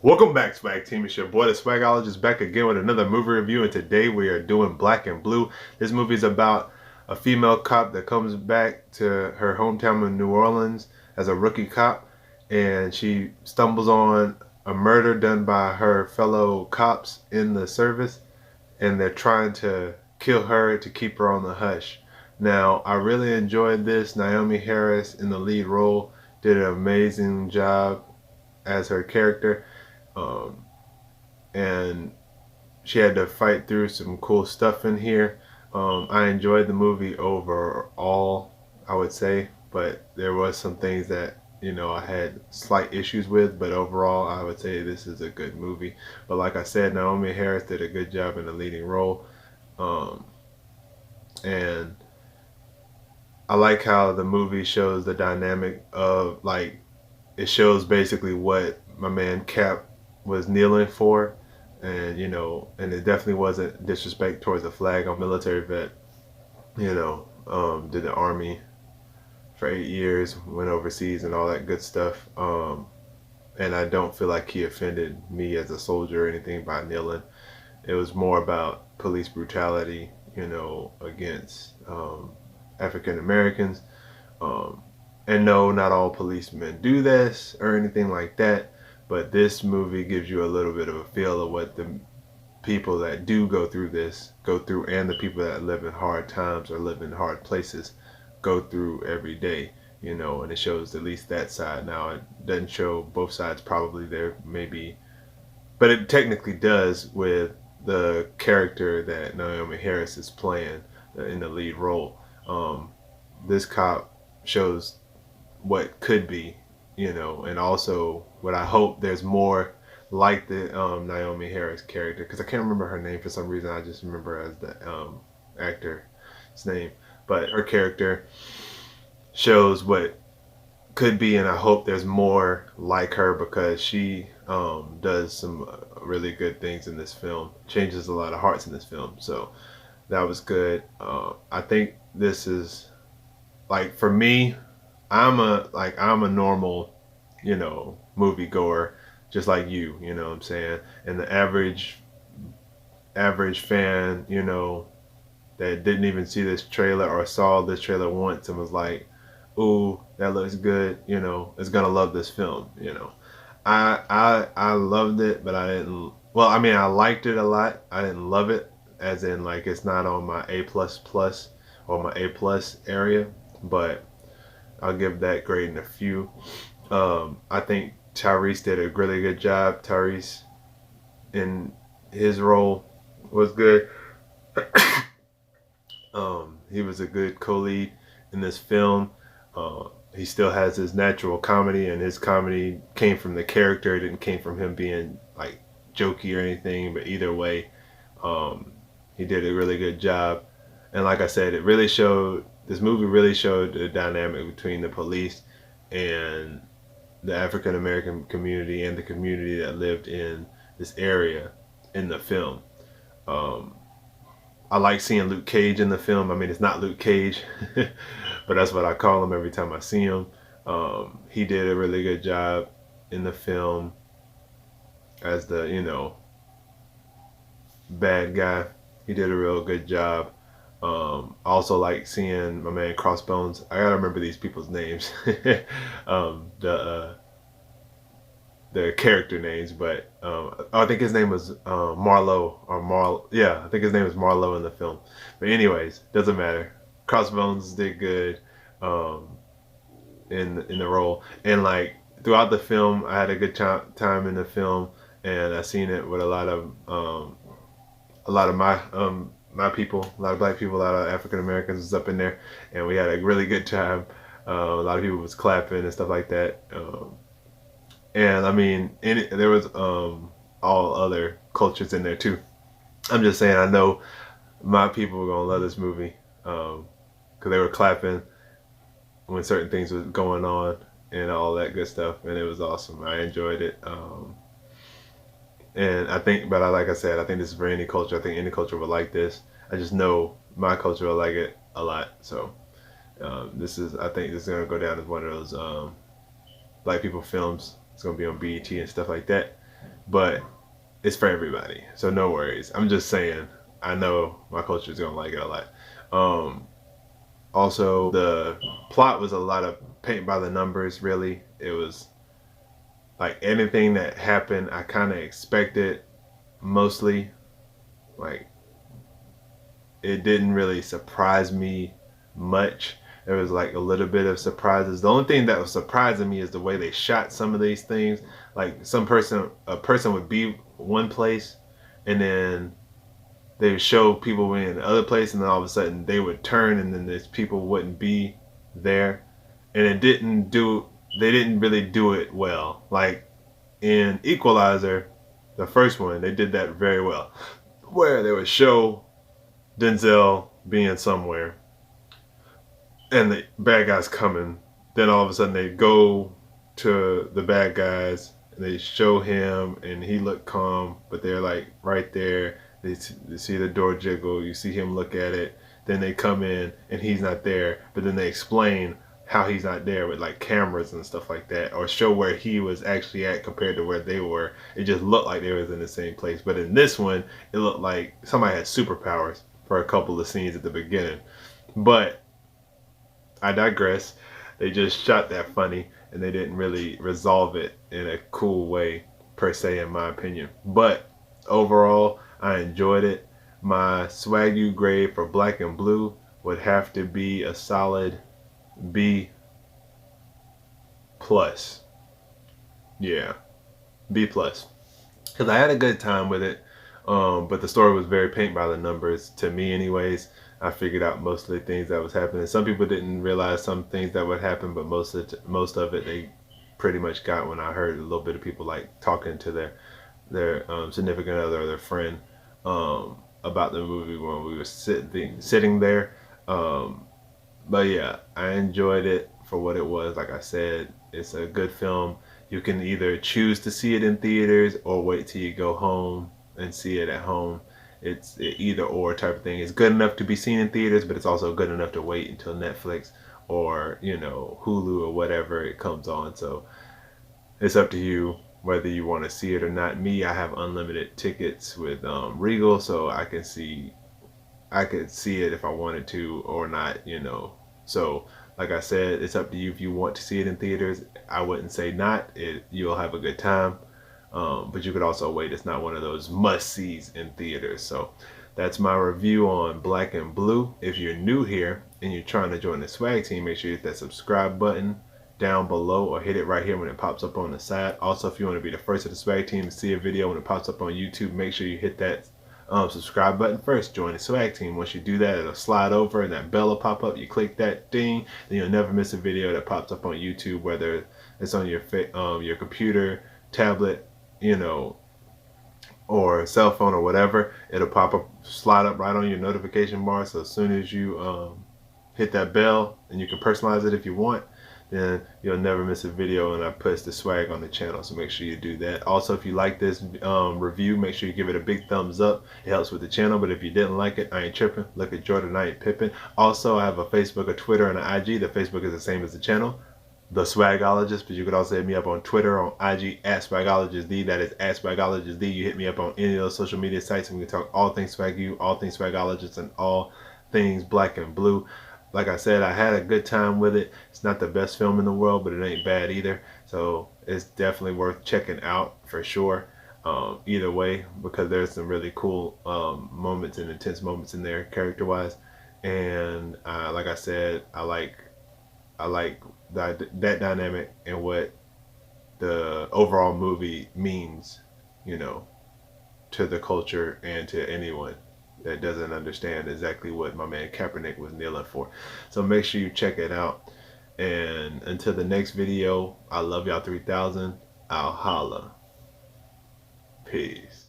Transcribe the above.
Welcome back, Swag Team. It's your boy, the Swagologist, back again with another movie review. And today we are doing Black and Blue. This movie is about a female cop that comes back to her hometown in New Orleans as a rookie cop, and she stumbles on a murder done by her fellow cops in the service, and they're trying to kill her to keep her on the hush. Now, I really enjoyed this. Naomie Harris in the lead role did an amazing job as her character. Um, and she had to fight through some cool stuff in here. I enjoyed the movie overall, I would say, but there was some things that I had slight issues with. But overall, I would say this is a good movie. But like I said, Naomie Harris did a good job in the leading role, um, and I like how the movie shows the dynamic of it shows basically what my man Cap was kneeling for, and and it definitely wasn't disrespect towards the flag. I'm a military vet, did the army for 8 years, went overseas and all that good stuff. And I don't feel like he offended me as a soldier or anything by kneeling. It was more about police brutality, against African Americans. Um, and no, not all policemen do this or anything like that. But this movie gives you a little bit of a feel of what the people that do go through this go through, and the people that live in hard times or live in hard places go through every day. And it shows at least that side. Now, it doesn't show both sides, probably there maybe, but it technically does with the character that Naomie Harris is playing in the lead role. This cop shows what could be, and also what I hope there's more like the Naomie Harris character, because I can't remember her name for some reason. I just remember as the actor's name, but her character shows what could be, and I hope there's more like her, because she does some really good things in this film, changes a lot of hearts in this film. So that was good. I think this is, like, for me, I'm a normal, movie goer, just like you know what I'm saying? And the average fan, that didn't even see this trailer or saw this trailer once and was like, "Ooh, that looks good," is gonna love this film. I loved it, but I didn't. Well, I mean, I liked it a lot. I didn't love it, as in like it's not on my A plus plus or my A plus area, but I'll give that grade in a few. I think Tyrese did a really good job. Tyrese in his role was good. He was a good co-lead in this film. He still has his natural comedy, and his comedy came from the character. It didn't came from him being like jokey or anything. But either way, he did a really good job. And like I said, this movie really showed the dynamic between the police and the African American community and the community that lived in this area in the film. Um, I like seeing Luke Cage in the film. I mean, it's not Luke Cage, but that's what I call him every time I see him. He did a really good job in the film as the, bad guy. He did a real good job. I also like seeing my man Crossbones. I gotta remember these people's names, the character names, but I think his name was Marlowe or Marl. Yeah, I think his name was Marlowe in the film. But anyways, doesn't matter. Crossbones did good um, in the role, and like throughout the film, I had a good time in the film, and I seen it with a lot of my people, a lot of black people, a lot of African Americans was up in there, and we had a really good time. A lot of people was clapping and stuff like that. And I mean, there was all other cultures in there too. I'm just saying, I know my people were gonna love this movie because they were clapping when certain things was going on and all that good stuff, and it was awesome. I enjoyed it. And I think, but like I said, I think this is for any culture. I think any culture would like this. I just know my culture will like it a lot. So I think this is gonna go down as one of those black people films. It's gonna be on BET and stuff like that. but it's for everybody, so no worries. I'm just saying, I know my culture is gonna like it a lot. Also, the plot was a lot of paint by the numbers. Really, it was like anything that happened, I kind of expected. Mostly, like, it didn't really surprise me much. There was like a little bit of surprises. The only thing that was surprising me is the way they shot some of these things. Like a person would be one place, and then they would show people in the other place, and then all of a sudden they would turn, and then these people wouldn't be there, and they didn't really do it well. Like in Equalizer, the first one, they did that very well, where they would show Denzel being somewhere and the bad guys coming. Then all of a sudden they go to the bad guys and they show him and he looked calm, but they're like right there. They see the door jiggle. You see him look at it. Then they come in and he's not there. But then they explain how he's not there with like cameras and stuff like that, or show where he was actually at compared to where they were. It just looked like they was in the same place. But in this one, it looked like somebody had superpowers for a couple of scenes at the beginning. But I digress. They just shot that funny and they didn't really resolve it in a cool way per se, in my opinion. But overall, I enjoyed it. My SwagU grade for Black and Blue would have to be a solid B plus. Yeah, B plus. Because I had a good time with it, but the story was very paint by the numbers to me, anyways. I figured out most of the things that was happening. Some people didn't realize some things that would happen, but most of it they pretty much got when I heard a little bit of people like talking to their significant other or their friend about the movie when we were sitting there. But yeah, I enjoyed it for what it was. Like I said, it's a good film. You can either choose to see it in theaters or wait till you go home and see it at home. It's either or type of thing. It's good enough to be seen in theaters, but it's also good enough to wait until Netflix or, you know, Hulu or whatever it comes on. So it's up to you whether you want to see it or not. Me, I have unlimited tickets with Regal, so I could see it if I wanted to or not, you know. So like I said, it's up to you if you want to see it in theaters. I wouldn't say not. You'll have a good time. But you could also wait. It's not one of those must-sees in theaters. So that's my review on Black and Blue. If you're new here and you're trying to join the Swag team, make sure you hit that subscribe button down below or hit it right here when it pops up on the side. Also, if you want to be the first of the Swag team to see a video when it pops up on YouTube, make sure you hit that subscribe button first. Join the Swag team. Once you do that, it'll slide over and that bell will pop up. You click that ding, then you'll never miss a video that pops up on YouTube, whether it's on your computer, tablet, you know, or cell phone or whatever. It'll pop up, slide up right on your notification bar. So as soon as you hit that bell, and you can personalize it if you want, then you'll never miss a video and I post the swag on the channel. So make sure you do that. Also, if you like this review, make sure you give it a big thumbs up. It helps with the channel. But if you didn't like it, I ain't tripping. Look at Jordan, I ain't pipping. Also, I have a Facebook, a Twitter, and an IG. The Facebook is the same as the channel, The Swagologist. But you could also hit me up on Twitter, on IG at SwagologistD. That is at SwagologistD. You hit me up on any of those social media sites and we can talk all things SwagU, all things Swagologist, and all things Black and Blue. Like I said, I had a good time with it. It's not the best film in the world, but it ain't bad either. So it's definitely worth checking out for sure. Either way, because there's some really cool moments and intense moments in there character-wise. And like I said, I like that dynamic and what the overall movie means, you know, to the culture and to anyone that doesn't understand exactly what my man Kaepernick was kneeling for. So make sure you check it out. And until the next video, I love y'all 3000. I'll holla. Peace.